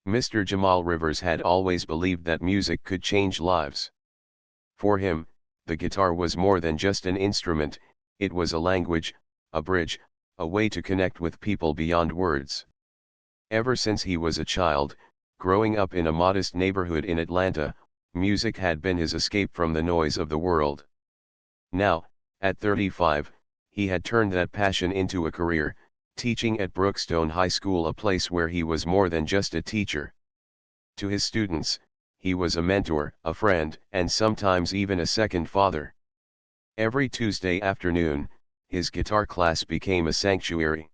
Mr. Jamal Rivers had always believed that music could change lives. For him, the guitar was more than just an instrument, it was a language, a bridge, a way to connect with people beyond words. Ever since he was a child, growing up in a modest neighborhood in Atlanta, music had been his escape from the noise of the world. Now, at 35, he had turned that passion into a career, teaching at Brookstone High School, a place where he was more than just a teacher. To his students, he was a mentor, a friend, and sometimes even a second father. Every Tuesday afternoon, his guitar class became a sanctuary.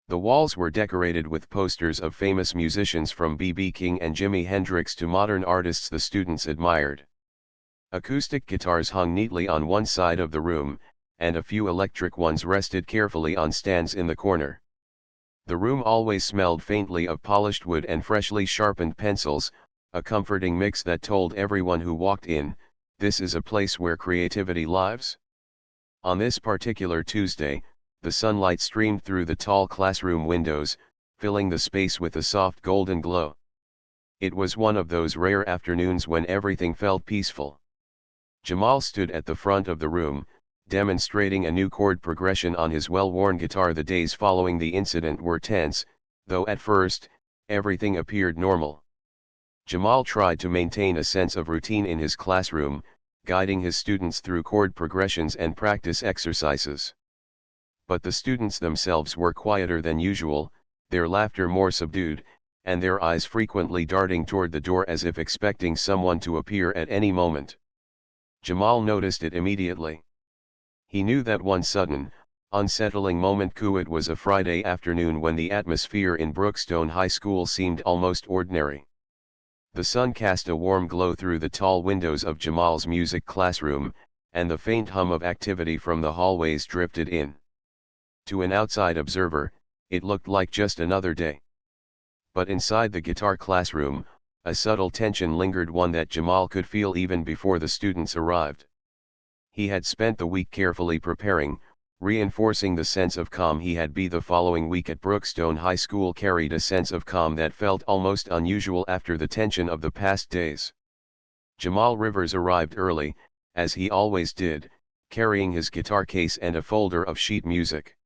The walls were decorated with posters of famous musicians from B.B. King and Jimi Hendrix to modern artists the students admired. Acoustic guitars hung neatly on one side of the room, and a few electric ones rested carefully on stands in the corner. The room always smelled faintly of polished wood and freshly sharpened pencils, a comforting mix that told everyone who walked in, this is a place where creativity lives. On this particular Tuesday, the sunlight streamed through the tall classroom windows, filling the space with a soft golden glow. It was one of those rare afternoons when everything felt peaceful. Jamal stood at the front of the room, demonstrating a new chord progression on his well-worn guitar. The days following the incident were tense, though at first, everything appeared normal. Jamal tried to maintain a sense of routine in his classroom, guiding his students through chord progressions and practice exercises. But the students themselves were quieter than usual, their laughter more subdued, and their eyes frequently darting toward the door as if expecting someone to appear at any moment. Jamal noticed it immediately. He knew that one sudden, unsettling moment. It was a Friday afternoon when the atmosphere in Brookstone High School seemed almost ordinary. The sun cast a warm glow through the tall windows of Jamal's music classroom, and the faint hum of activity from the hallways drifted in. To an outside observer, it looked like just another day. But inside the guitar classroom, a subtle tension lingered, one that Jamal could feel even before the students arrived. He had spent the week carefully preparing, reinforcing the sense of calm he had the following week at Brookstone High School carried a sense of calm that felt almost unusual after the tension of the past days. Jamal Rivers arrived early, as he always did, carrying his guitar case and a folder of sheet music.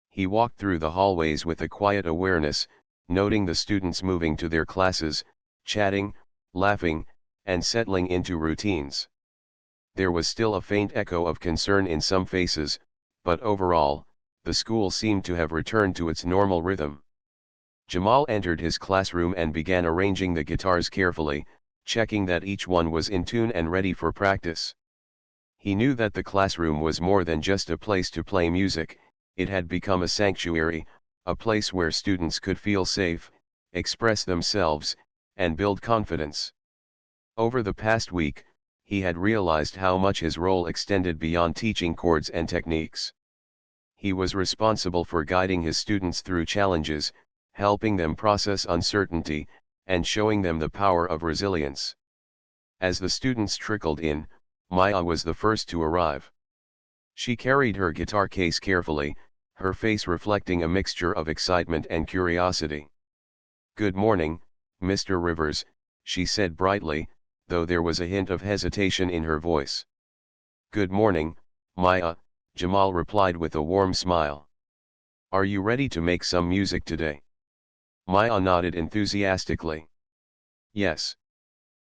He walked through the hallways with a quiet awareness, noting the students moving to their classes, chatting, laughing, and settling into routines. There was still a faint echo of concern in some faces, but overall, the school seemed to have returned to its normal rhythm. Jamal entered his classroom and began arranging the guitars carefully, checking that each one was in tune and ready for practice. He knew that the classroom was more than just a place to play music, it had become a sanctuary, a place where students could feel safe, express themselves, and build confidence. Over the past week, he had realized how much his role extended beyond teaching chords and techniques. He was responsible for guiding his students through challenges, helping them process uncertainty, and showing them the power of resilience. As the students trickled in, Maya was the first to arrive. She carried her guitar case carefully, her face reflecting a mixture of excitement and curiosity. "Good morning, Mr. Rivers," she said brightly, though there was a hint of hesitation in her voice. "Good morning, Maya," Jamal replied with a warm smile. "Are you ready to make some music today?" Maya nodded enthusiastically. "Yes.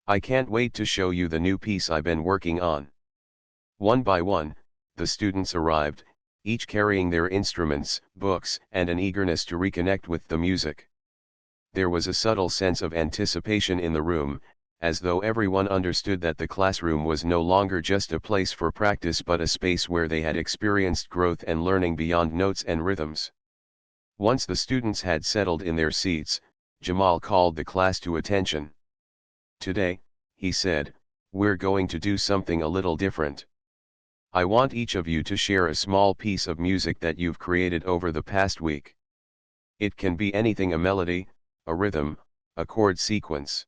I can't wait to show you the new piece I've been working on." One by one, the students arrived, each carrying their instruments, books, and an eagerness to reconnect with the music. There was a subtle sense of anticipation in the room, as though everyone understood that the classroom was no longer just a place for practice but a space where they had experienced growth and learning beyond notes and rhythms. Once the students had settled in their seats, Jamal called the class to attention. "Today," he said, "we're going to do something a little different. I want each of you to share a small piece of music that you've created over the past week. It can be anything: a melody, a rhythm, a chord sequence.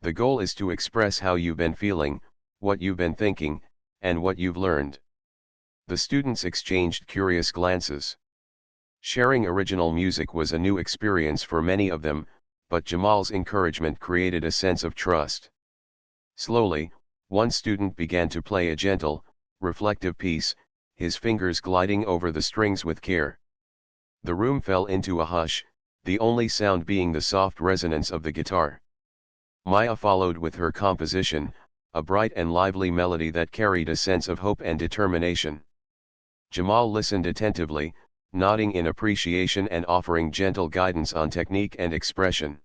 The goal is to express how you've been feeling, what you've been thinking, and what you've learned." The students exchanged curious glances. Sharing original music was a new experience for many of them, but Jamal's encouragement created a sense of trust. Slowly, one student began to play a gentle, reflective piece, his fingers gliding over the strings with care. The room fell into a hush, the only sound being the soft resonance of the guitar. Maya followed with her composition, a bright and lively melody that carried a sense of hope and determination. Jamal listened attentively, nodding in appreciation and offering gentle guidance on technique and expression.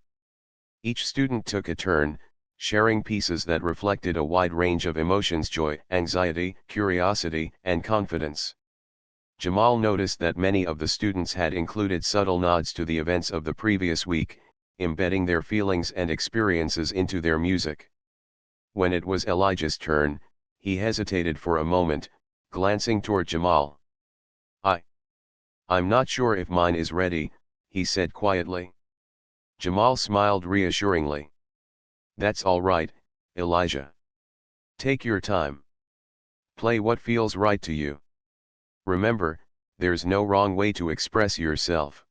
Each student took a turn, sharing pieces that reflected a wide range of emotions: joy, anxiety, curiosity, and confidence. Jamal noticed that many of the students had included subtle nods to the events of the previous week, embedding their feelings and experiences into their music. When it was Elijah's turn, he hesitated for a moment, glancing toward Jamal. I'm not sure if mine is ready," he said quietly. Jamal smiled reassuringly. "That's all right, Elijah. Take your time. Play what feels right to you. Remember, there's no wrong way to express yourself."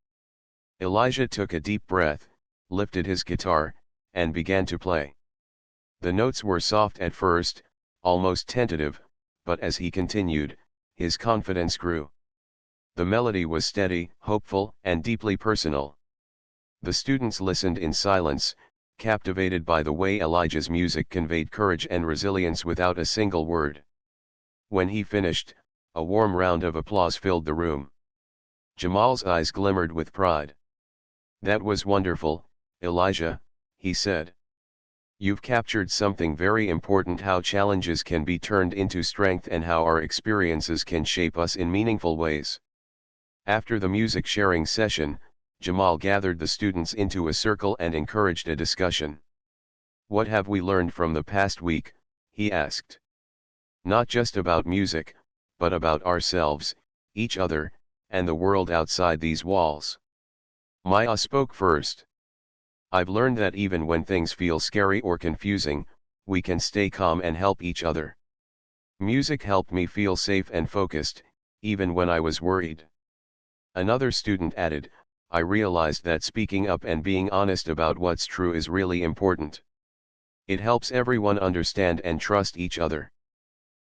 Elijah took a deep breath, lifted his guitar, and began to play. The notes were soft at first, almost tentative, but as he continued, his confidence grew. The melody was steady, hopeful, and deeply personal. The students listened in silence, captivated by the way Elijah's music conveyed courage and resilience without a single word. When he finished, a warm round of applause filled the room. Jamal's eyes glimmered with pride. "That was wonderful, Elijah," he said. "You've captured something very important: how challenges can be turned into strength and how our experiences can shape us in meaningful ways." After the music sharing session, Jamal gathered the students into a circle and encouraged a discussion. "What have we learned from the past week?" he asked. "Not just about music, but about ourselves, each other, and the world outside these walls." Maya spoke first. "I've learned that even when things feel scary or confusing, we can stay calm and help each other. Music helped me feel safe and focused, even when I was worried." Another student added, "I realized that speaking up and being honest about what's true is really important. It helps everyone understand and trust each other."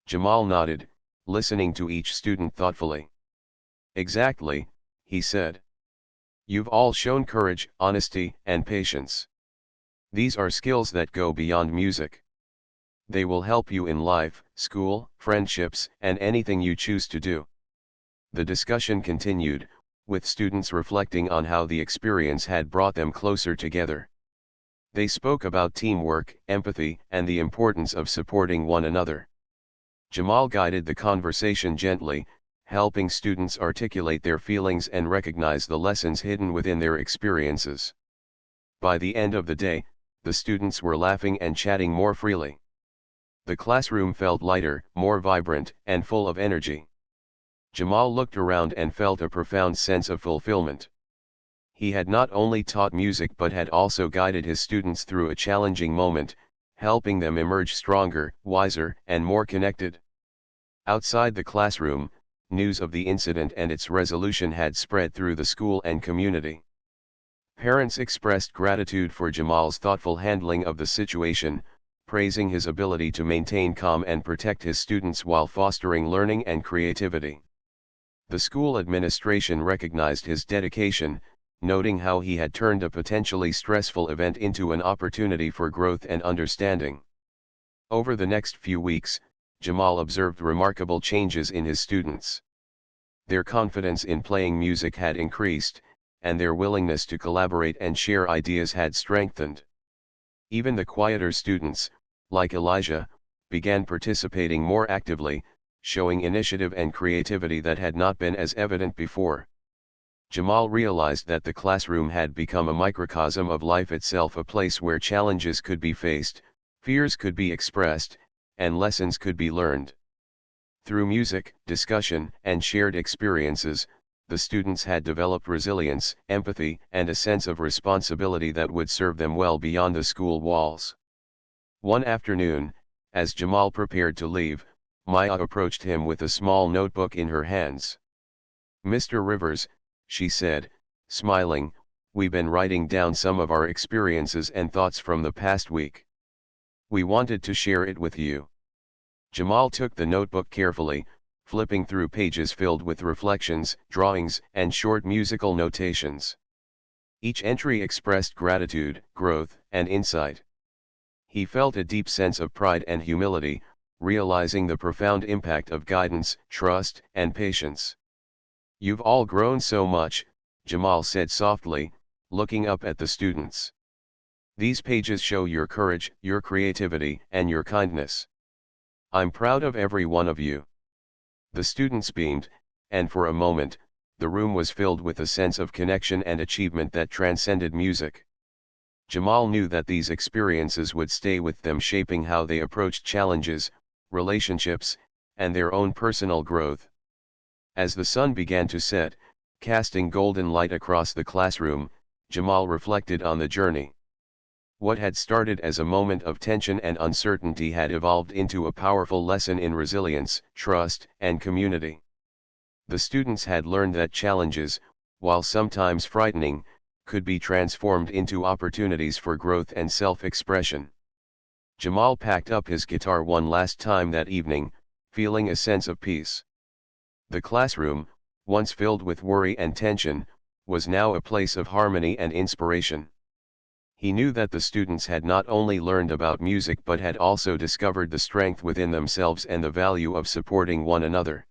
Jamal nodded, listening to each student thoughtfully. "Exactly," he said. "You've all shown courage, honesty, and patience. These are skills that go beyond music. They will help you in life, school, friendships, and anything you choose to do." The discussion continued, with students reflecting on how the experience had brought them closer together. They spoke about teamwork, empathy, and the importance of supporting one another. Jamal guided the conversation gently, helping students articulate their feelings and recognize the lessons hidden within their experiences. By the end of the day, the students were laughing and chatting more freely. The classroom felt lighter, more vibrant, and full of energy. Jamal looked around and felt a profound sense of fulfillment. He had not only taught music but had also guided his students through a challenging moment, helping them emerge stronger, wiser, and more connected. Outside the classroom, news of the incident and its resolution had spread through the school and community. Parents expressed gratitude for Jamal's thoughtful handling of the situation, praising his ability to maintain calm and protect his students while fostering learning and creativity. The school administration recognized his dedication, noting how he had turned a potentially stressful event into an opportunity for growth and understanding. Over the next few weeks, Jamal observed remarkable changes in his students. Their confidence in playing music had increased, and their willingness to collaborate and share ideas had strengthened. Even the quieter students, like Elijah, began participating more actively, showing initiative and creativity that had not been as evident before. Jamal realized that the classroom had become a microcosm of life itself, a place where challenges could be faced, fears could be expressed, and lessons could be learned. Through music, discussion, and shared experiences, the students had developed resilience, empathy, and a sense of responsibility that would serve them well beyond the school walls. One afternoon, as Jamal prepared to leave, Maya approached him with a small notebook in her hands. "Mr. Rivers," she said, smiling, we've been writing down some of our experiences and thoughts from the past week. We wanted to share it with you. Jamal took the notebook carefully, flipping through pages filled with reflections, drawings, and short musical notations. Each entry expressed gratitude, growth, and insight. He felt a deep sense of pride and humility, realizing the profound impact of guidance, trust, and patience. "You've all grown so much," Jamal said softly, looking up at the students. "These pages show your courage, your creativity, and your kindness. I'm proud of every one of you." The students beamed, and for a moment, the room was filled with a sense of connection and achievement that transcended music. Jamal knew that these experiences would stay with them, shaping how they approached challenges, relationships, and their own personal growth. As the sun began to set, casting golden light across the classroom, Jamal reflected on the journey. What had started as a moment of tension and uncertainty had evolved into a powerful lesson in resilience, trust, and community. The students had learned that challenges, while sometimes frightening, could be transformed into opportunities for growth and self-expression. Jamal packed up his guitar one last time that evening, feeling a sense of peace. The classroom, once filled with worry and tension, was now a place of harmony and inspiration. He knew that the students had not only learned about music but had also discovered the strength within themselves and the value of supporting one another.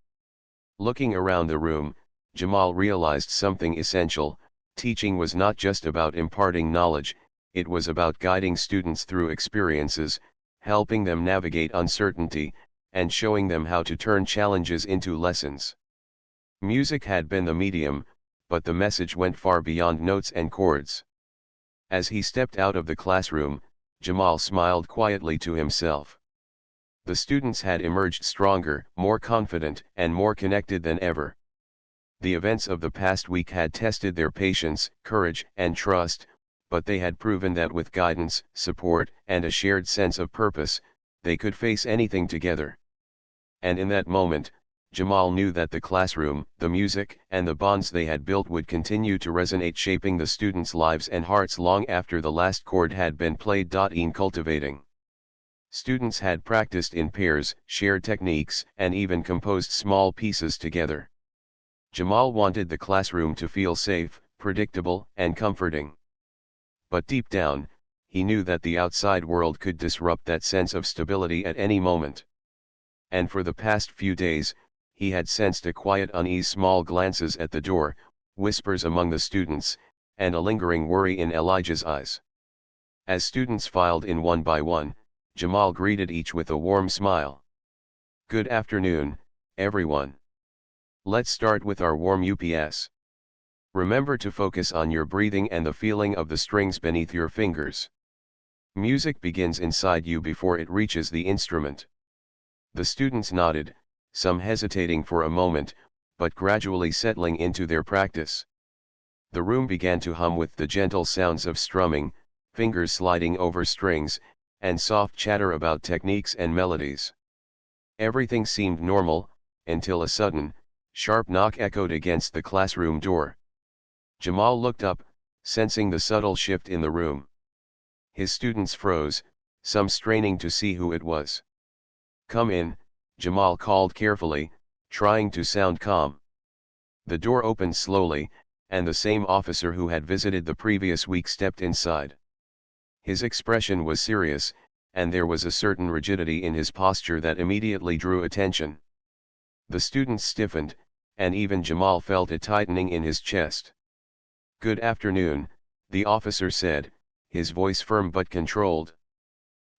Looking around the room, Jamal realized something essential: teaching was not just about imparting knowledge, it was about guiding students through experiences, helping them navigate uncertainty, and showing them how to turn challenges into lessons. Music had been the medium, but the message went far beyond notes and chords. As he stepped out of the classroom, Jamal smiled quietly to himself. The students had emerged stronger, more confident, and more connected than ever. The events of the past week had tested their patience, courage, and trust, but they had proven that with guidance, support, and a shared sense of purpose, they could face anything together. And in that moment, Jamal knew that the classroom, the music, and the bonds they had built would continue to resonate, shaping the students' lives and hearts long after the last chord had been played. In cultivating, students had practiced in pairs, shared techniques, and even composed small pieces together. Jamal wanted the classroom to feel safe, predictable, and comforting. But deep down, he knew that the outside world could disrupt that sense of stability at any moment. And for the past few days, he had sensed a quiet unease, small glances at the door, whispers among the students, and a lingering worry in Elijah's eyes. As students filed in one by one, Jamal greeted each with a warm smile. "Good afternoon, everyone. Let's start with our warm ups. Remember to focus on your breathing and the feeling of the strings beneath your fingers. Music begins inside you before it reaches the instrument." The students nodded, some hesitating for a moment, but gradually settling into their practice. The room began to hum with the gentle sounds of strumming, fingers sliding over strings, and soft chatter about techniques and melodies. Everything seemed normal, until a sudden, sharp knock echoed against the classroom door. Jamal looked up, sensing the subtle shift in the room. His students froze, some straining to see who it was. "Come in," Jamal called carefully, trying to sound calm. The door opened slowly, and the same officer who had visited the previous week stepped inside. His expression was serious, and there was a certain rigidity in his posture that immediately drew attention. The students stiffened, and even Jamal felt a tightening in his chest. "Good afternoon," the officer said, his voice firm but controlled.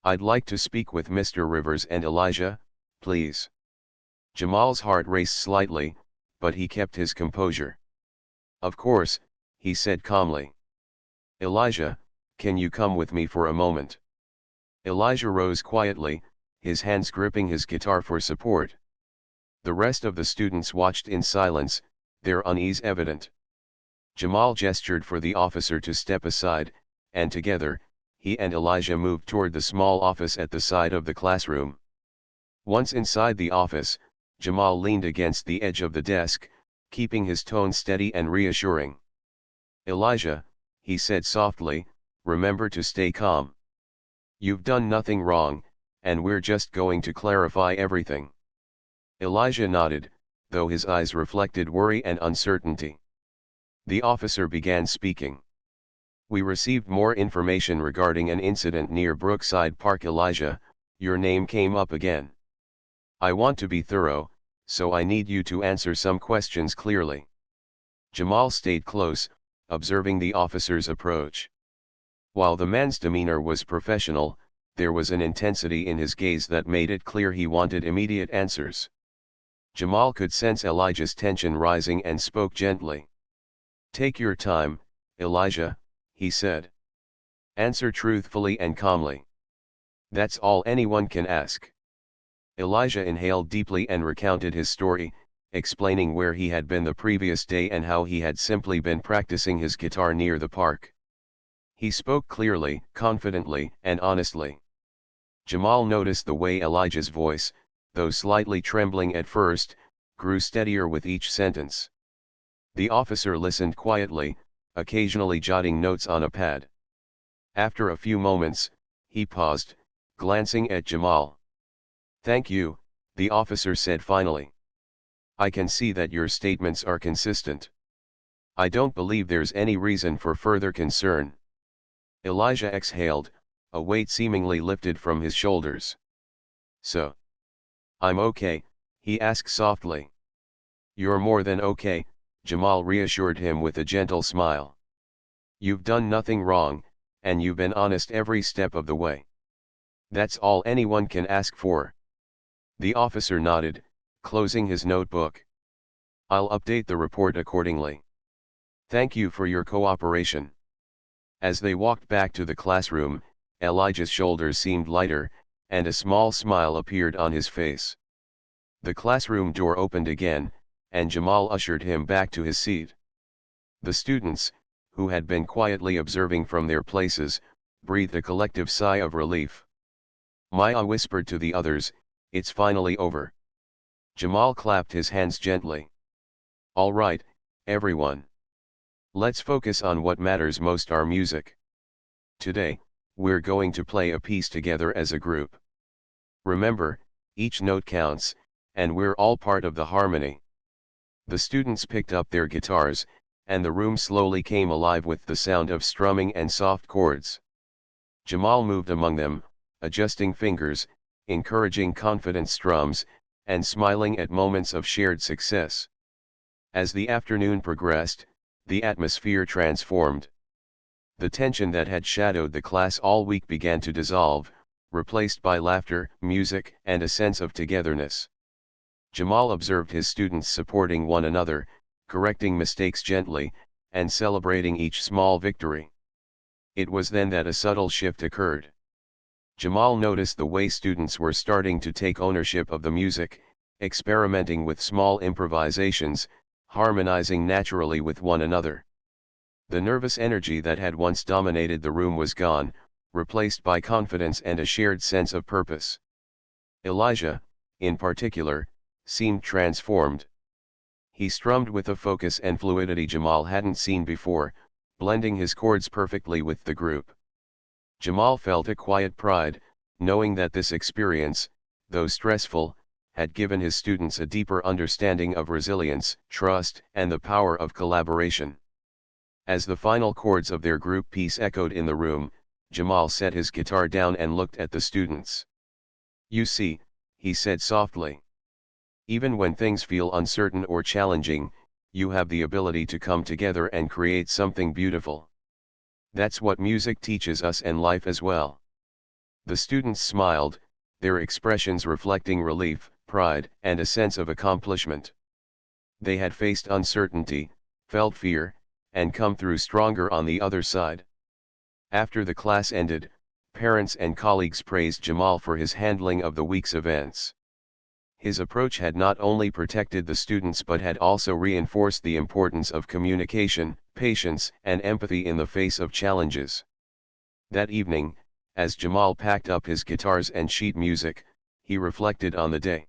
"I'd like to speak with Mr. Rivers and Elijah, please." Jamal's heart raced slightly, but he kept his composure. "Of course," he said calmly. "Elijah, can you come with me for a moment?" Elijah rose quietly, his hands gripping his guitar for support. The rest of the students watched in silence, their unease evident. Jamal gestured for the officer to step aside, and together, he and Elijah moved toward the small office at the side of the classroom. Once inside the office, Jamal leaned against the edge of the desk, keeping his tone steady and reassuring. "Elijah, he said softly, remember to stay calm. You've done nothing wrong, and we're just going to clarify everything. Elijah nodded, though his eyes reflected worry and uncertainty. The officer began speaking. We received more information regarding an incident near Brookside Park. Elijah, your name came up again. I want to be thorough, so I need you to answer some questions clearly. Jamal stayed close, observing the officer's approach. While the man's demeanor was professional, there was an intensity in his gaze that made it clear he wanted immediate answers. Jamal could sense Elijah's tension rising and spoke gently. Take your time, Elijah, he said. Answer truthfully and calmly. That's all anyone can ask. Elijah inhaled deeply and recounted his story, explaining where he had been the previous day and how he had simply been practicing his guitar near the park. He spoke clearly, confidently, and honestly. Jamal noticed the way Elijah's voice, though slightly trembling at first, grew steadier with each sentence. The officer listened quietly, occasionally jotting notes on a pad. After a few moments, he paused, glancing at Jamal. Thank you, the officer said finally. I can see that your statements are consistent. I don't believe there's any reason for further concern. Elijah exhaled, a weight seemingly lifted from his shoulders. So? I'm okay, he asked softly. You're more than okay, Jamal reassured him with a gentle smile. You've done nothing wrong, and you've been honest every step of the way. That's all anyone can ask for. The officer nodded, closing his notebook. I'll update the report accordingly. Thank you for your cooperation. As they walked back to the classroom, Elijah's shoulders seemed lighter, and a small smile appeared on his face. The classroom door opened again, and Jamal ushered him back to his seat. The students, who had been quietly observing from their places, breathed a collective sigh of relief. Maya whispered to the others, it's finally over. Jamal clapped his hands gently. All right, everyone. Let's focus on what matters most, our music. Today, we're going to play a piece together as a group. Remember, each note counts, and we're all part of the harmony. The students picked up their guitars, and the room slowly came alive with the sound of strumming and soft chords. Jamal moved among them, adjusting fingers, encouraging confident strums, and smiling at moments of shared success. As the afternoon progressed, the atmosphere transformed. The tension that had shadowed the class all week began to dissolve, replaced by laughter, music, and a sense of togetherness. Jamal observed his students supporting one another, correcting mistakes gently, and celebrating each small victory. It was then that a subtle shift occurred. Jamal noticed the way students were starting to take ownership of the music, experimenting with small improvisations, harmonizing naturally with one another. The nervous energy that had once dominated the room was gone, replaced by confidence and a shared sense of purpose. Elijah, in particular, seemed transformed. He strummed with a focus and fluidity Jamal hadn't seen before, blending his chords perfectly with the group. Jamal felt a quiet pride, knowing that this experience, though stressful, had given his students a deeper understanding of resilience, trust, and the power of collaboration. As the final chords of their group piece echoed in the room, Jamal set his guitar down and looked at the students. You see, he said softly. Even when things feel uncertain or challenging, you have the ability to come together and create something beautiful. That's what music teaches us, and life as well. The students smiled, their expressions reflecting relief, pride, and a sense of accomplishment. They had faced uncertainty, felt fear, and come through stronger on the other side. After the class ended, parents and colleagues praised Jamal for his handling of the week's events. His approach had not only protected the students but had also reinforced the importance of communication, patience, and empathy in the face of challenges. That evening, as Jamal packed up his guitars and sheet music, he reflected on the day.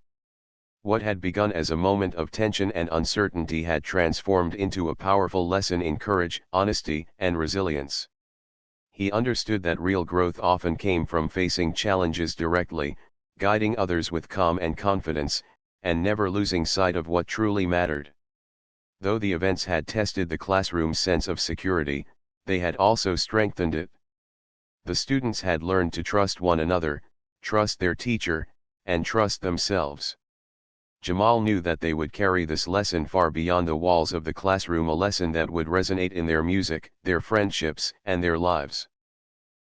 What had begun as a moment of tension and uncertainty had transformed into a powerful lesson in courage, honesty, and resilience. He understood that real growth often came from facing challenges directly, guiding others with calm and confidence, and never losing sight of what truly mattered. Though the events had tested the classroom's sense of security, they had also strengthened it. The students had learned to trust one another, trust their teacher, and trust themselves. Jamal knew that they would carry this lesson far beyond the walls of the classroom, a lesson that would resonate in their music, their friendships, and their lives.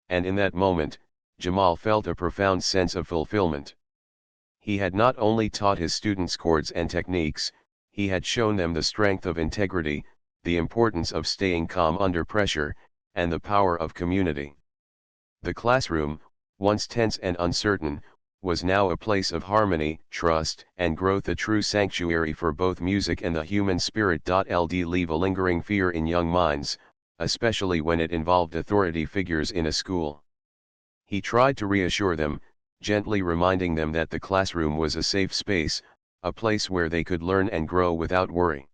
And in that moment, Jamal felt a profound sense of fulfillment. He had not only taught his students chords and techniques, he had shown them the strength of integrity, the importance of staying calm under pressure, and the power of community. The classroom, once tense and uncertain, was now a place of harmony, trust, and growth, a true sanctuary for both music and the human spirit. Leave a lingering fear in young minds, especially when it involved authority figures in a school. He tried to reassure them, gently reminding them that the classroom was a safe space, a place where they could learn and grow without worry.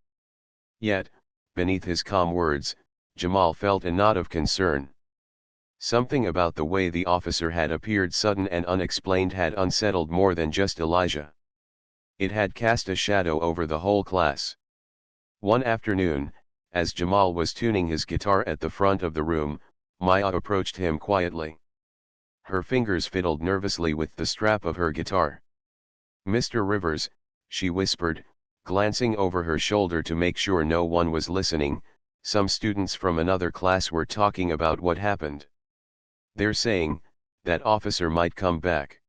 Yet, beneath his calm words, Jamal felt a knot of concern. Something about the way the officer had appeared, sudden and unexplained, had unsettled more than just Elijah. It had cast a shadow over the whole class. One afternoon, as Jamal was tuning his guitar at the front of the room, Maya approached him quietly. Her fingers fiddled nervously with the strap of her guitar. "Mr. Rivers," she whispered, glancing over her shoulder to make sure no one was listening, "some students from another class were talking about what happened. They're saying that officer might come back.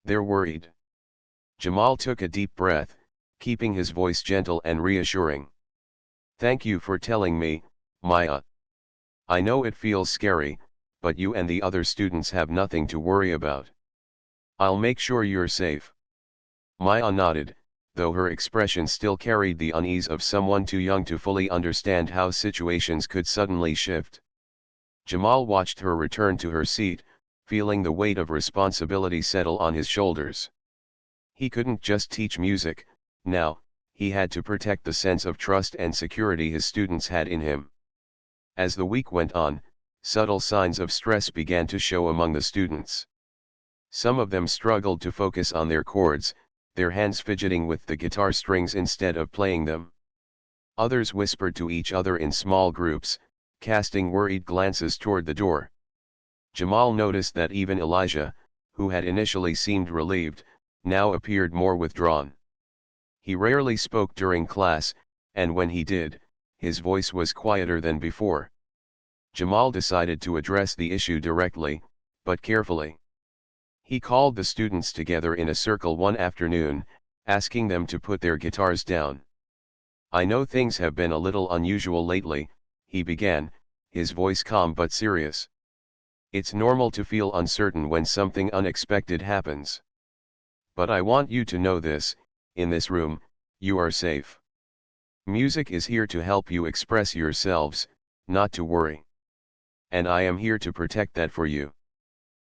They're worried." Jamal took a deep breath, keeping his voice gentle and reassuring. "Thank you for telling me, Maya. I know it feels scary, but you and the other students have nothing to worry about. I'll make sure you're safe." Maya nodded, though her expression still carried the unease of someone too young to fully understand how situations could suddenly shift. Jamal watched her return to her seat, feeling the weight of responsibility settle on his shoulders. He couldn't just teach music, now, he had to protect the sense of trust and security his students had in him. As the week went on, subtle signs of stress began to show among the students. Some of them struggled to focus on their chords, their hands fidgeting with the guitar strings instead of playing them. Others whispered to each other in small groups, casting worried glances toward the door. Jamal noticed that even Elijah, who had initially seemed relieved, now appeared more withdrawn. He rarely spoke during class, and when he did, his voice was quieter than before. Jamal decided to address the issue directly, but carefully. He called the students together in a circle one afternoon, asking them to put their guitars down. "I know things have been a little unusual lately," he began, his voice calm but serious. "It's normal to feel uncertain when something unexpected happens. But I want you to know this, in this room, you are safe. Music is here to help you express yourselves, not to worry. And I am here to protect that for you."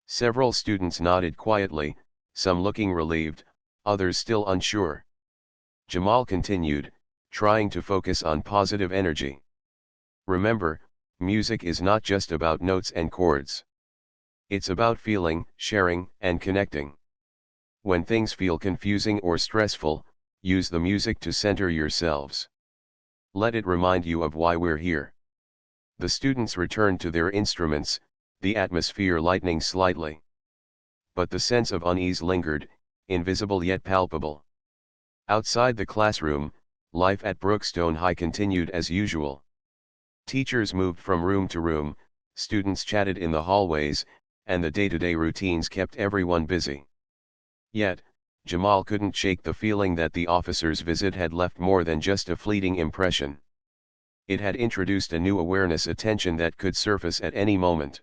Several students nodded quietly, some looking relieved, others still unsure. Jamal continued, trying to focus on positive energy. "Remember, music is not just about notes and chords. It's about feeling, sharing, and connecting. When things feel confusing or stressful, use the music to center yourselves. Let it remind you of why we're here." The students returned to their instruments, the atmosphere lightening slightly. But the sense of unease lingered, invisible yet palpable. Outside the classroom, life at Brookstone High continued as usual. Teachers moved from room to room, students chatted in the hallways, and the day-to-day routines kept everyone busy. Yet, Jamal couldn't shake the feeling that the officer's visit had left more than just a fleeting impression. It had introduced a new awareness, a tension that could surface at any moment.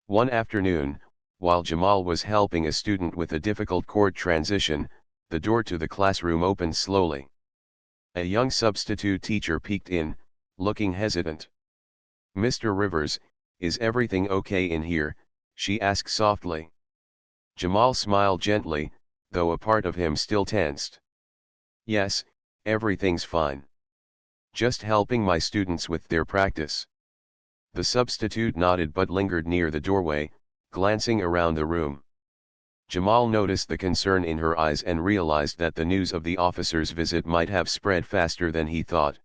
One afternoon, while Jamal was helping a student with a difficult chord transition, the door to the classroom opened slowly. A young substitute teacher peeked in, looking hesitant. "Mr. Rivers, is everything okay in here?" she asked softly. Jamal smiled gently, though a part of him still tensed. Yes, everything's fine. Just helping my students with their practice. The substitute nodded but lingered near the doorway, glancing around the room. Jamal noticed the concern in her eyes and realized that the news of the officer's visit might have spread faster than he thought.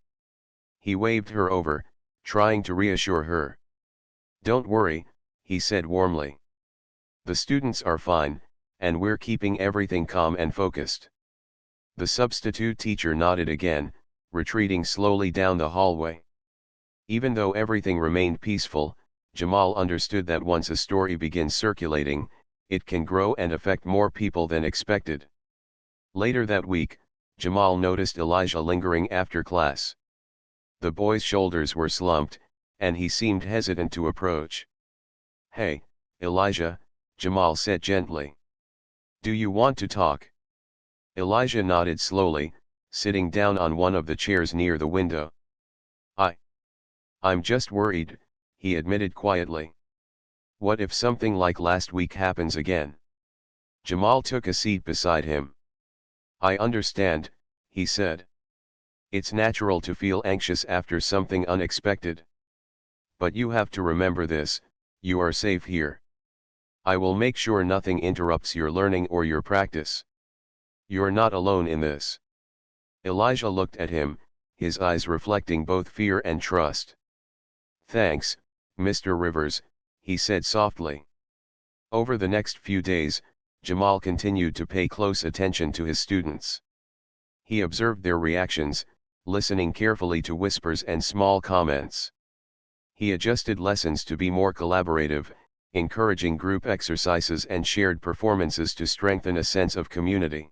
He waved her over, trying to reassure her. "Don't worry," he said warmly. "The students are fine, and we're keeping everything calm and focused." The substitute teacher nodded again, retreating slowly down the hallway. Even though everything remained peaceful, Jamal understood that once a story begins circulating, it can grow and affect more people than expected. Later that week, Jamal noticed Elijah lingering after class. The boy's shoulders were slumped, and he seemed hesitant to approach. "Hey, Elijah," Jamal said gently. "Do you want to talk?" Elijah nodded slowly, sitting down on one of the chairs near the window. I, I'm just worried," he admitted quietly. "What if something like last week happens again?" Jamal took a seat beside him. "I understand," he said. "It's natural to feel anxious after something unexpected. But you have to remember this: you are safe here. I will make sure nothing interrupts your learning or your practice. You're not alone in this." Elijah looked at him, his eyes reflecting both fear and trust. "Thanks, Mr. Rivers," he said softly. Over the next few days, Jamal continued to pay close attention to his students. He observed their reactions, listening carefully to whispers and small comments. He adjusted lessons to be more collaborative, encouraging group exercises and shared performances to strengthen a sense of community.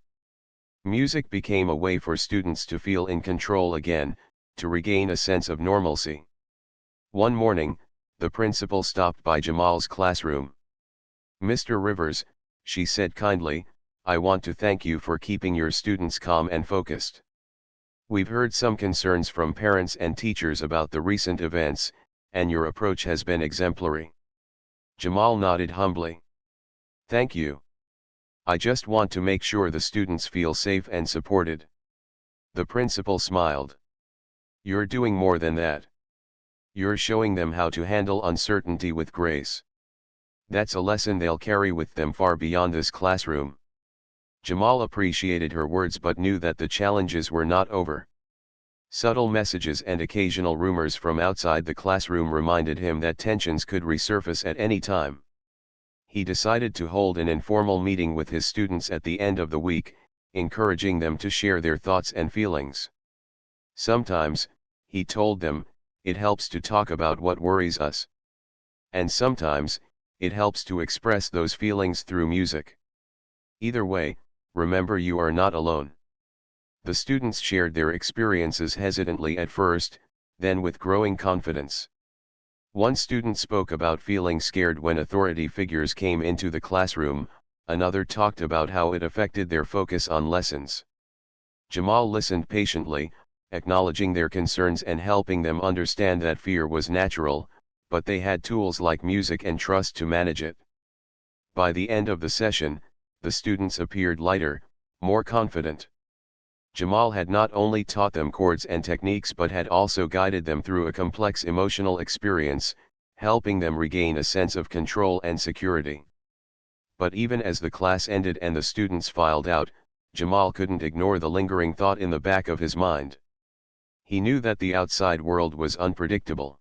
Music became a way for students to feel in control again, to regain a sense of normalcy. One morning, the principal stopped by Jamal's classroom. "Mr. Rivers," she said kindly, "I want to thank you for keeping your students calm and focused. We've heard some concerns from parents and teachers about the recent events, and your approach has been exemplary." Jamal nodded humbly. "Thank you. I just want to make sure the students feel safe and supported." The principal smiled. "You're doing more than that. You're showing them how to handle uncertainty with grace. That's a lesson they'll carry with them far beyond this classroom." Jamal appreciated her words but knew that the challenges were not over. Subtle messages and occasional rumors from outside the classroom reminded him that tensions could resurface at any time. He decided to hold an informal meeting with his students at the end of the week, encouraging them to share their thoughts and feelings. "Sometimes," he told them, "it helps to talk about what worries us. And sometimes, it helps to express those feelings through music. Either way, remember you are not alone." The students shared their experiences hesitantly at first, then with growing confidence. One student spoke about feeling scared when authority figures came into the classroom, another talked about how it affected their focus on lessons. Jamal listened patiently, acknowledging their concerns and helping them understand that fear was natural, but they had tools like music and trust to manage it. By the end of the session, the students appeared lighter, more confident. Jamal had not only taught them chords and techniques but had also guided them through a complex emotional experience, helping them regain a sense of control and security. But even as the class ended and the students filed out, Jamal couldn't ignore the lingering thought in the back of his mind. He knew that the outside world was unpredictable.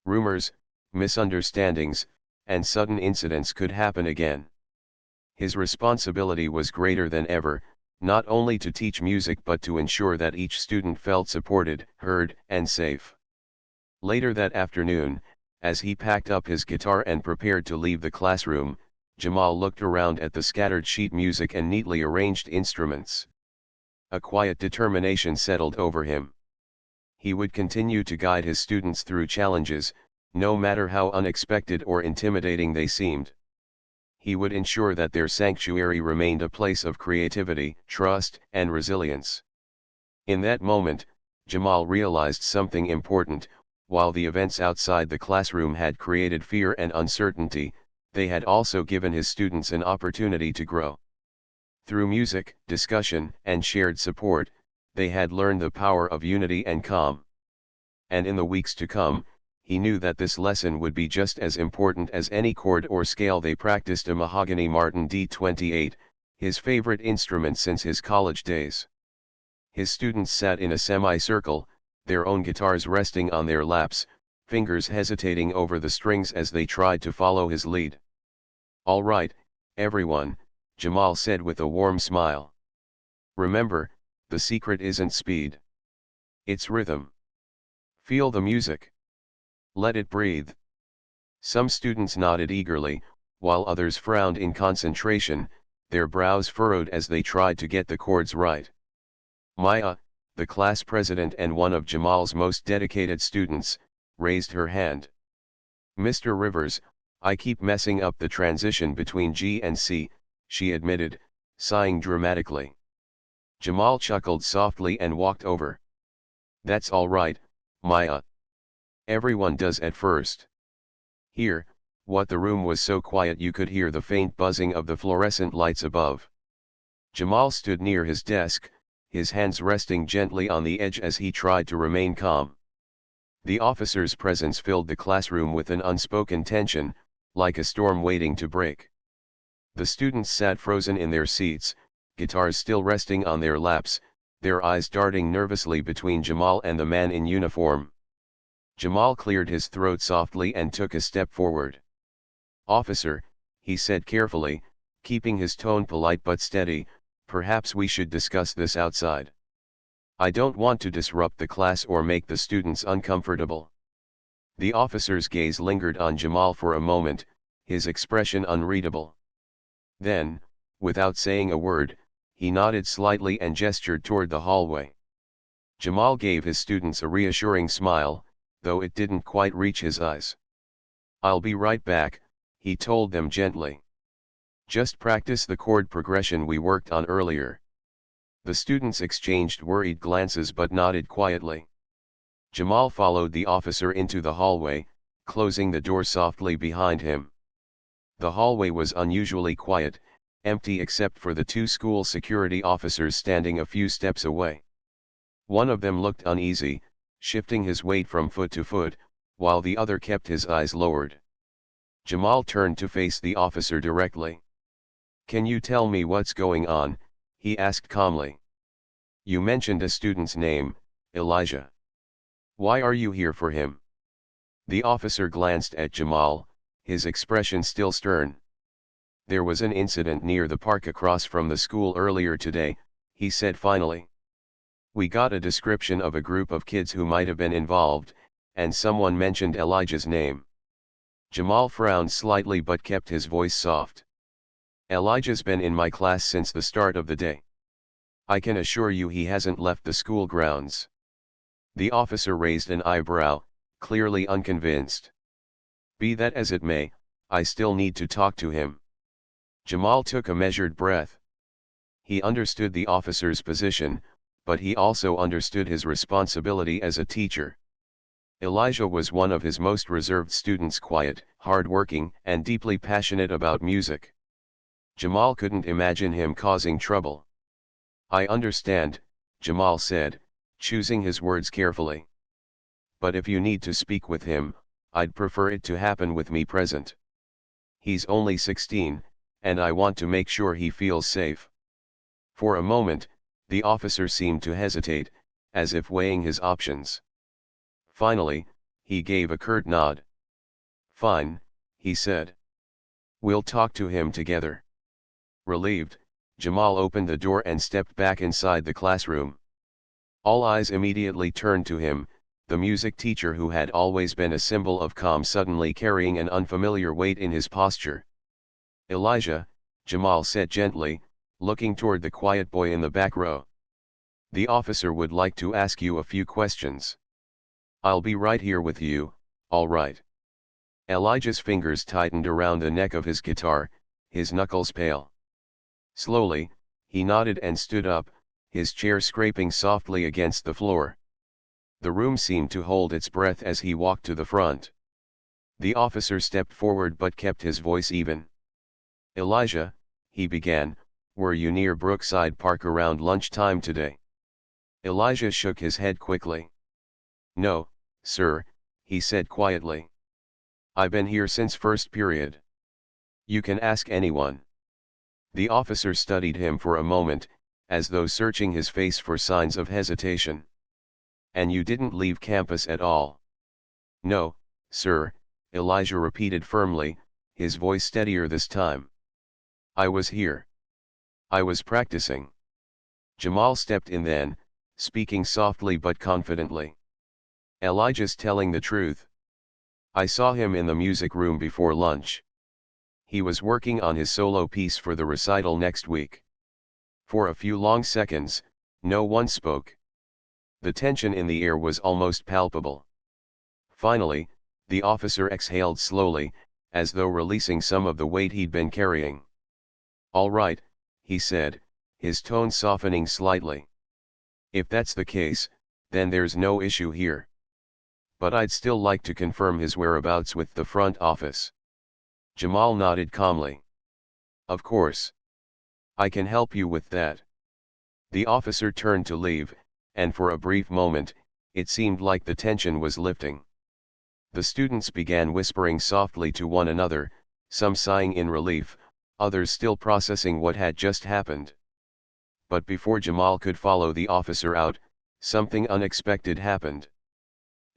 Rumors, misunderstandings, and sudden incidents could happen again. His responsibility was greater than ever, not only to teach music but to ensure that each student felt supported, heard, and safe. Later that afternoon, as he packed up his guitar and prepared to leave the classroom, Jamal looked around at the scattered sheet music and neatly arranged instruments. A quiet determination settled over him. He would continue to guide his students through challenges, no matter how unexpected or intimidating they seemed. He would ensure that their sanctuary remained a place of creativity, trust, and resilience. In that moment, Jamal realized something important: while the events outside the classroom had created fear and uncertainty, they had also given his students an opportunity to grow. Through music, discussion, and shared support, They had learned the power of unity and calm. And in the weeks to come, he knew that this lesson would be just as important as any chord or scale they practiced. A mahogany Martin D28, his favorite instrument since his college days. His students sat in a semicircle, their own guitars resting on their laps, fingers hesitating over the strings as they tried to follow his lead. "All right, everyone," Jamal said with a warm smile. "Remember, the secret isn't speed. It's rhythm. Feel the music. Let it breathe." Some students nodded eagerly, while others frowned in concentration, their brows furrowed as they tried to get the chords right. Maya, the class president and one of Jamal's most dedicated students, raised her hand. "Mr. Rivers, I keep messing up the transition between G and C," she admitted, sighing dramatically. Jamal chuckled softly and walked over. "That's all right, Maya. Everyone does at first." Here, what the room was so quiet you could hear the faint buzzing of the fluorescent lights above. Jamal stood near his desk, his hands resting gently on the edge as he tried to remain calm. The officer's presence filled the classroom with an unspoken tension, like a storm waiting to break. The students sat frozen in their seats, guitars still resting on their laps, their eyes darting nervously between Jamal and the man in uniform. Jamal cleared his throat softly and took a step forward. "Officer," he said carefully, keeping his tone polite but steady, "perhaps we should discuss this outside. I don't want to disrupt the class or make the students uncomfortable." The officer's gaze lingered on Jamal for a moment, his expression unreadable. Then, without saying a word, he nodded slightly and gestured toward the hallway. Jamal gave his students a reassuring smile, though it didn't quite reach his eyes. "I'll be right back," he told them gently. "Just practice the chord progression we worked on earlier." The students exchanged worried glances but nodded quietly. Jamal followed the officer into the hallway, closing the door softly behind him. The hallway was unusually quiet, empty except for the two school security officers standing a few steps away. One of them looked uneasy, shifting his weight from foot to foot, while the other kept his eyes lowered. Jamal turned to face the officer directly. "Can you tell me what's going on?" he asked calmly. "You mentioned a student's name, Elijah. Why are you here for him?" The officer glanced at Jamal, his expression still stern. "There was an incident near the park across from the school earlier today," he said finally. "We got a description of a group of kids who might have been involved, and someone mentioned Elijah's name." Jamal frowned slightly but kept his voice soft. "Elijah's been in my class since the start of the day. I can assure you he hasn't left the school grounds." The officer raised an eyebrow, clearly unconvinced. "Be that as it may, I still need to talk to him." Jamal took a measured breath. He understood the officer's position, but he also understood his responsibility as a teacher. Elijah was one of his most reserved students, quiet, hard-working, and deeply passionate about music. Jamal couldn't imagine him causing trouble. "I understand," Jamal said, choosing his words carefully. "But if you need to speak with him, I'd prefer it to happen with me present. He's only 16, and I want to make sure he feels safe." For a moment, the officer seemed to hesitate, as if weighing his options. Finally, he gave a curt nod. "Fine," he said. "We'll talk to him together." Relieved, Jamal opened the door and stepped back inside the classroom. All eyes immediately turned to him, the music teacher who had always been a symbol of calm suddenly carrying an unfamiliar weight in his posture. "Elijah," Jamal said gently, looking toward the quiet boy in the back row. "The officer would like to ask you a few questions." "I'll be right here with you, all right." Elijah's fingers tightened around the neck of his guitar, his knuckles pale. Slowly, he nodded and stood up, his chair scraping softly against the floor. The room seemed to hold its breath as he walked to the front. The officer stepped forward but kept his voice even. "Elijah," he began, "were you near Brookside Park around lunchtime today?" Elijah shook his head quickly. "No, sir," he said quietly. "I've been here since first period. You can ask anyone." The officer studied him for a moment, as though searching his face for signs of hesitation. "And you didn't leave campus at all?" "No, sir," Elijah repeated firmly, his voice steadier this time. "I was here. I was practicing." Jamal stepped in then, speaking softly but confidently. "Elijah's telling the truth. I saw him in the music room before lunch. He was working on his solo piece for the recital next week." For a few long seconds, no one spoke. The tension in the air was almost palpable. Finally, the officer exhaled slowly, as though releasing some of the weight he'd been carrying. "All right," he said, his tone softening slightly. "If that's the case, then there's no issue here. But I'd still like to confirm his whereabouts with the front office." Jamal nodded calmly. "Of course. I can help you with that." The officer turned to leave, and for a brief moment, it seemed like the tension was lifting. The students began whispering softly to one another, some sighing in relief, others still processing what had just happened. But before Jamal could follow the officer out, something unexpected happened.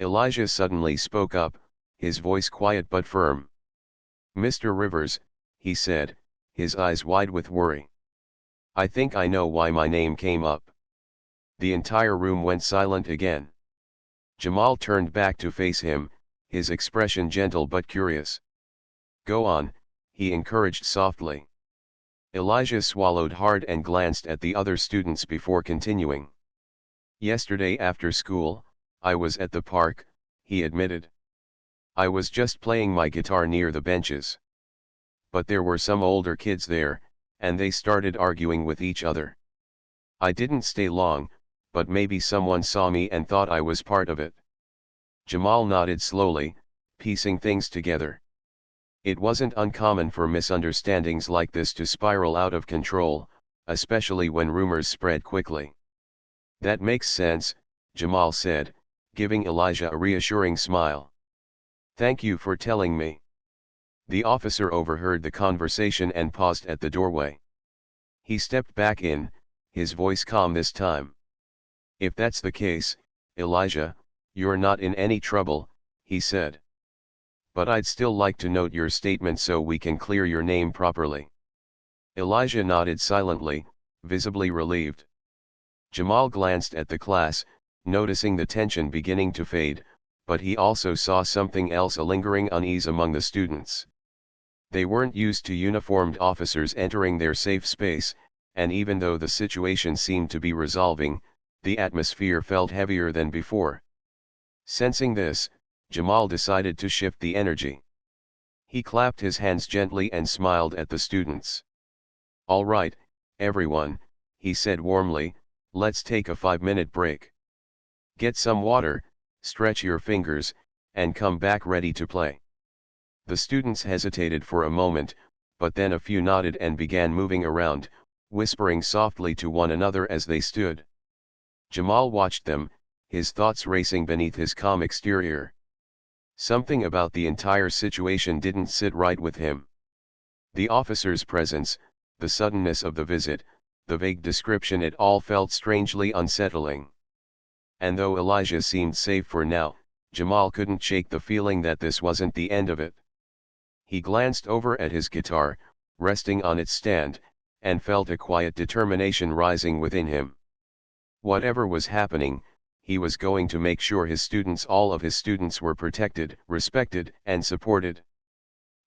Elijah suddenly spoke up, his voice quiet but firm. "Mr. Rivers," he said, his eyes wide with worry. "I think I know why my name came up." The entire room went silent again. Jamal turned back to face him, his expression gentle but curious. "Go on," he encouraged softly. Elijah swallowed hard and glanced at the other students before continuing. "Yesterday after school, I was at the park," he admitted. "I was just playing my guitar near the benches. But there were some older kids there, and they started arguing with each other. I didn't stay long, but maybe someone saw me and thought I was part of it." Jamal nodded slowly, piecing things together. It wasn't uncommon for misunderstandings like this to spiral out of control, especially when rumors spread quickly. "That makes sense," Jamal said, giving Elijah a reassuring smile. "Thank you for telling me." The officer overheard the conversation and paused at the doorway. He stepped back in, his voice calm this time. "If that's the case, Elijah, you're not in any trouble," he said. "But I'd still like to note your statement so we can clear your name properly." Elijah nodded silently, visibly relieved. Jamal glanced at the class, noticing the tension beginning to fade, but he also saw something else: a lingering unease among the students. They weren't used to uniformed officers entering their safe space, and even though the situation seemed to be resolving, the atmosphere felt heavier than before. Sensing this, Jamal decided to shift the energy. He clapped his hands gently and smiled at the students. "All right, everyone," he said warmly, "let's take a 5-minute break. Get some water, stretch your fingers, and come back ready to play." The students hesitated for a moment, but then a few nodded and began moving around, whispering softly to one another as they stood. Jamal watched them, his thoughts racing beneath his calm exterior. Something about the entire situation didn't sit right with him. The officer's presence, the suddenness of the visit, the vague description, it all felt strangely unsettling. And though Elijah seemed safe for now, Jamal couldn't shake the feeling that this wasn't the end of it. He glanced over at his guitar, resting on its stand, and felt a quiet determination rising within him. Whatever was happening, he was going to make sure all of his students were protected, respected, and supported.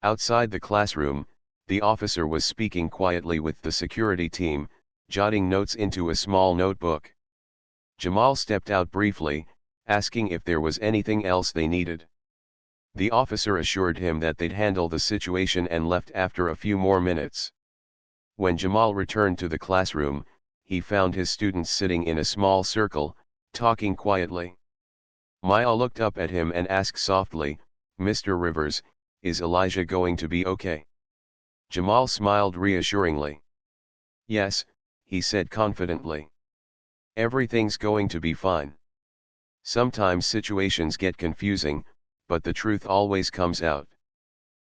Outside the classroom, the officer was speaking quietly with the security team, jotting notes into a small notebook. Jamal stepped out briefly, asking if there was anything else they needed. The officer assured him that they'd handle the situation and left after a few more minutes. When Jamal returned to the classroom, he found his students sitting in a small circle, talking quietly. Maya looked up at him and asked softly, "Mr. Rivers, is Elijah going to be okay?" Jamal smiled reassuringly. "Yes," he said confidently. Everything's going to be fine. Sometimes situations get confusing, but the truth always comes out.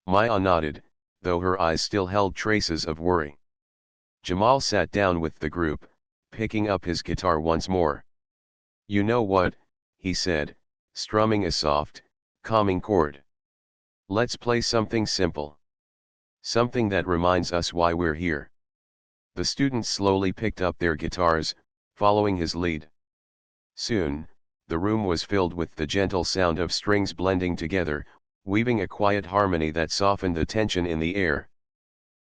Maya nodded, though her eyes still held traces of worry. Jamal sat down with the group, picking up his guitar once more. "You know what," he said, strumming a soft, calming chord. "Let's play something simple. Something that reminds us why we're here." The students slowly picked up their guitars, following his lead. Soon, the room was filled with the gentle sound of strings blending together, weaving a quiet harmony that softened the tension in the air.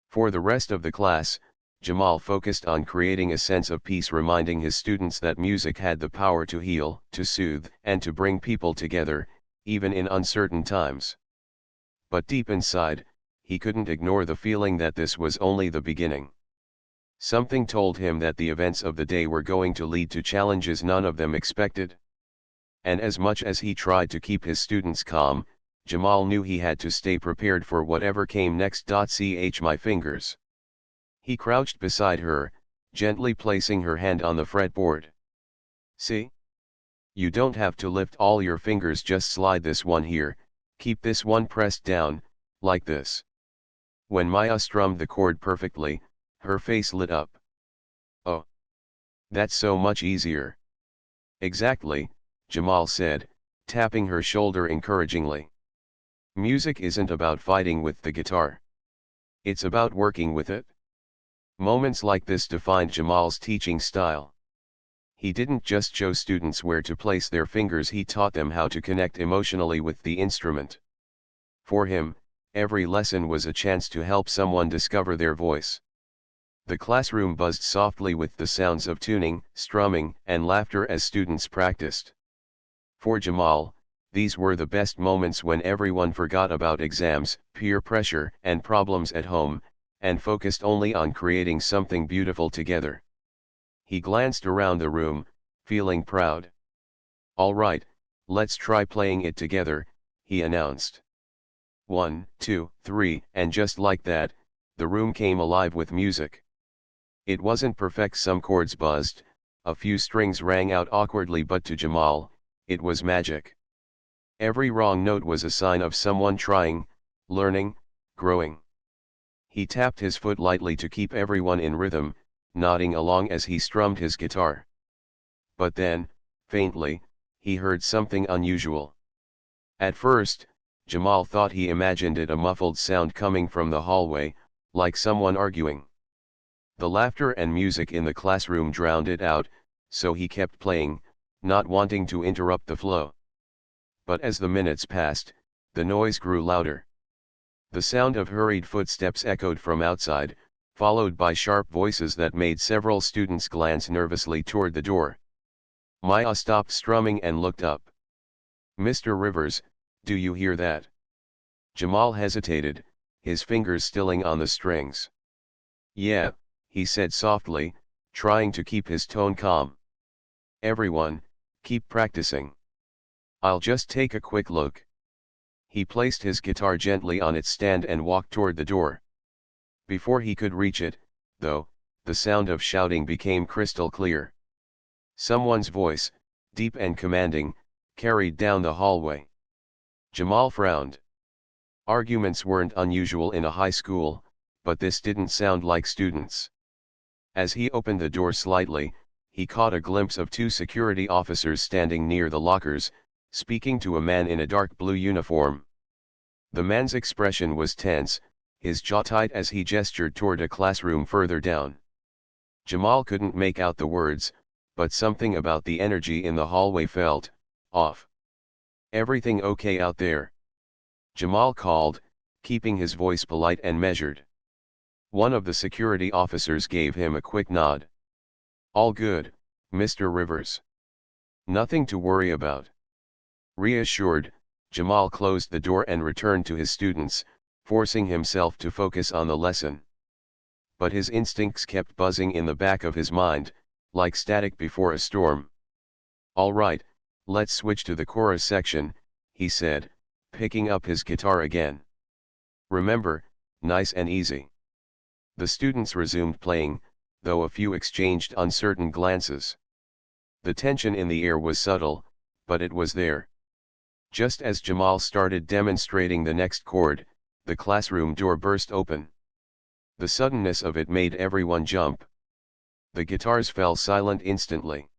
For the rest of the class, Jamal focused on creating a sense of peace, reminding his students that music had the power to heal, to soothe, and to bring people together, even in uncertain times. But deep inside, he couldn't ignore the feeling that this was only the beginning. Something told him that the events of the day were going to lead to challenges none of them expected. And as much as he tried to keep his students calm, Jamal knew he had to stay prepared for whatever came next. My fingers. He crouched beside her, gently placing her hand on the fretboard. "See? You don't have to lift all your fingers, just slide this one here, keep this one pressed down, like this." When Maya strummed the chord perfectly, her face lit up. "Oh, that's so much easier." "Exactly," Jamal said, tapping her shoulder encouragingly. "Music isn't about fighting with the guitar. It's about working with it." Moments like this defined Jamal's teaching style. He didn't just show students where to place their fingers, he taught them how to connect emotionally with the instrument. For him, every lesson was a chance to help someone discover their voice. The classroom buzzed softly with the sounds of tuning, strumming, and laughter as students practiced. For Jamal, these were the best moments, when everyone forgot about exams, peer pressure, and problems at home, and focused only on creating something beautiful together. He glanced around the room, feeling proud. "All right, let's try playing it together," he announced. 1, 2, 3, and just like that, the room came alive with music. It wasn't perfect, some chords buzzed, a few strings rang out awkwardly, but to Jamal, it was magic. Every wrong note was a sign of someone trying, learning, growing. He tapped his foot lightly to keep everyone in rhythm, nodding along as he strummed his guitar. But then, faintly, he heard something unusual. At first, Jamal thought he imagined it, a muffled sound coming from the hallway, like someone arguing. The laughter and music in the classroom drowned it out, so he kept playing, not wanting to interrupt the flow. But as the minutes passed, the noise grew louder. The sound of hurried footsteps echoed from outside, followed by sharp voices that made several students glance nervously toward the door. Maya stopped strumming and looked up. "Mr. Rivers, do you hear that?" Jamal hesitated, his fingers stilling on the strings. "Yeah," he said softly, trying to keep his tone calm. "Everyone, keep practicing. I'll just take a quick look." He placed his guitar gently on its stand and walked toward the door. Before he could reach it, though, the sound of shouting became crystal clear. Someone's voice, deep and commanding, carried down the hallway. Jamal frowned. Arguments weren't unusual in a high school, but this didn't sound like students. As he opened the door slightly, he caught a glimpse of two security officers standing near the lockers, speaking to a man in a dark blue uniform. The man's expression was tense, his jaw tight as he gestured toward a classroom further down. Jamal couldn't make out the words, but something about the energy in the hallway felt off. "Everything okay out there?" Jamal called, keeping his voice polite and measured. One of the security officers gave him a quick nod. "All good, Mr. Rivers. Nothing to worry about." Reassured, Jamal closed the door and returned to his students, forcing himself to focus on the lesson. But his instincts kept buzzing in the back of his mind, like static before a storm. "All right, let's switch to the chorus section," he said, picking up his guitar again. "Remember, nice and easy." The students resumed playing, though a few exchanged uncertain glances. The tension in the air was subtle, but it was there. Just as Jamal started demonstrating the next chord, the classroom door burst open. The suddenness of it made everyone jump. The guitars fell silent instantly.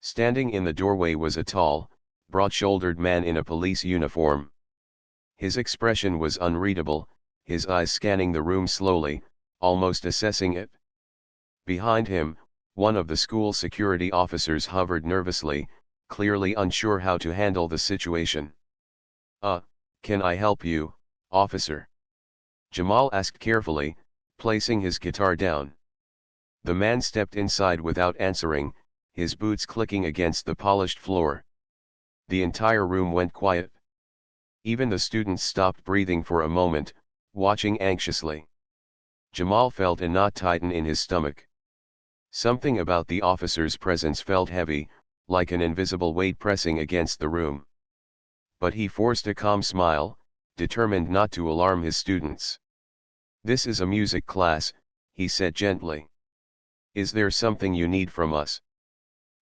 Standing in the doorway was a tall, broad-shouldered man in a police uniform. His expression was unreadable, his eyes scanning the room slowly, almost assessing it. Behind him, one of the school security officers hovered nervously, clearly unsure how to handle the situation. Can I help you, officer?" Jamal asked carefully, placing his guitar down. The man stepped inside without answering, his boots clicking against the polished floor. The entire room went quiet. Even the students stopped breathing for a moment, watching anxiously. Jamal felt a knot tighten in his stomach. Something about the officer's presence felt heavy, like an invisible weight pressing against the room. But he forced a calm smile, determined not to alarm his students. "This is a music class," he said gently. "Is there something you need from us?"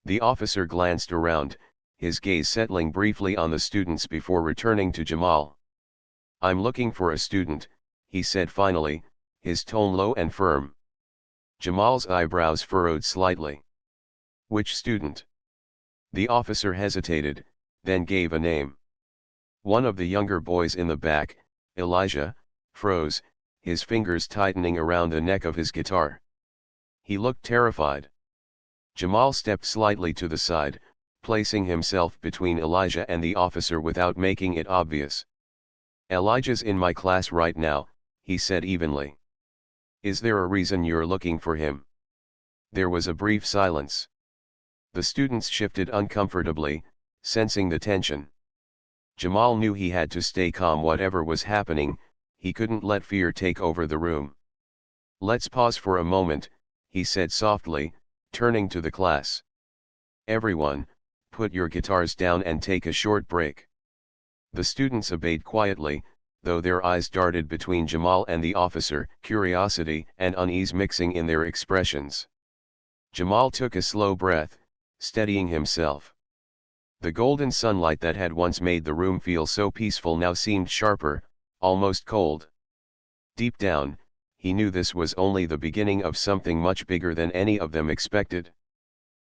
The officer glanced around, his gaze settling briefly on the students before returning to Jamal. "I'm looking for a student," he said finally, his tone low and firm. Jamal's eyebrows furrowed slightly. "Which student?" The officer hesitated, then gave a name. One of the younger boys in the back, Elijah, froze, his fingers tightening around the neck of his guitar. He looked terrified. Jamal stepped slightly to the side, placing himself between Elijah and the officer without making it obvious. "Elijah's in my class right now," he said evenly. "Is there a reason you're looking for him?" There was a brief silence. The students shifted uncomfortably, sensing the tension. Jamal knew he had to stay calm whatever was happening, he couldn't let fear take over the room. "Let's pause for a moment," he said softly, turning to the class. "Everyone, put your guitars down and take a short break." The students obeyed quietly, though their eyes darted between Jamal and the officer, curiosity and unease mixing in their expressions. Jamal took a slow breath, steadying himself. The golden sunlight that had once made the room feel so peaceful now seemed sharper, almost cold. Deep down, he knew this was only the beginning of something much bigger than any of them expected.